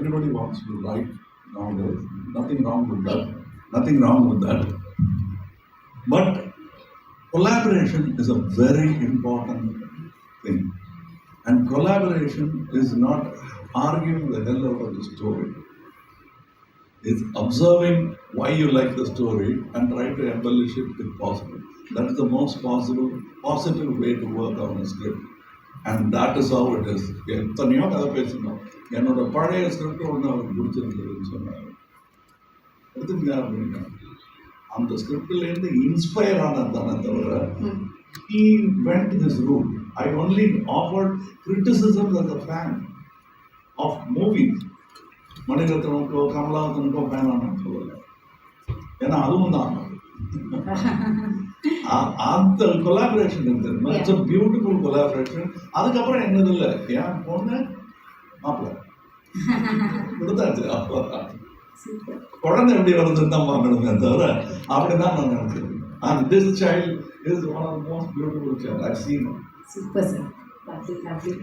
everybody wants to write nowadays. Nothing wrong with that. Nothing wrong with that. But collaboration is a very important thing. And collaboration is not arguing the hell out of the story. It's observing why you like the story and try to embellish it if possible. That is the most positive way to work on a script. And that is how it is. எத்தனையோ கதை பேசணும். என்னோட பழைய script ஒன்று அவருக்கு பிடிச்சிருந்ததுன்னு சொன்னாங்க. எடுத்துங்க அப்படின்னா அந்த ஸ்கிரிப்ட்லேருந்து இன்ஸ்பயர் ஆனதானே தவிர he went this route. I only offered criticisms as a fan of movies. மணிரத்னமுக்கோ கமலஹாசனுக்கோ ஃபேன் ஆனு சொல்லலை. ஏன்னா அதுவும் தான் அந்த கொலாபரேஷன் இருந்தது. It's a beautiful collaboration. அதுக்கப்புறம் என்னது இல்லை, என் பொண்ணு மாப்பிள்ள கொடுத்தாச்சு. அவ்வளோதான். குழந்தை எப்படி வருதுன்னு தான் பார்க்கணுமே தவிர அப்படிதான் நான் நினைச்சிருக்கேன். And this child is one of the most beautiful child I've seen. Super, sir. Lovely, lovely.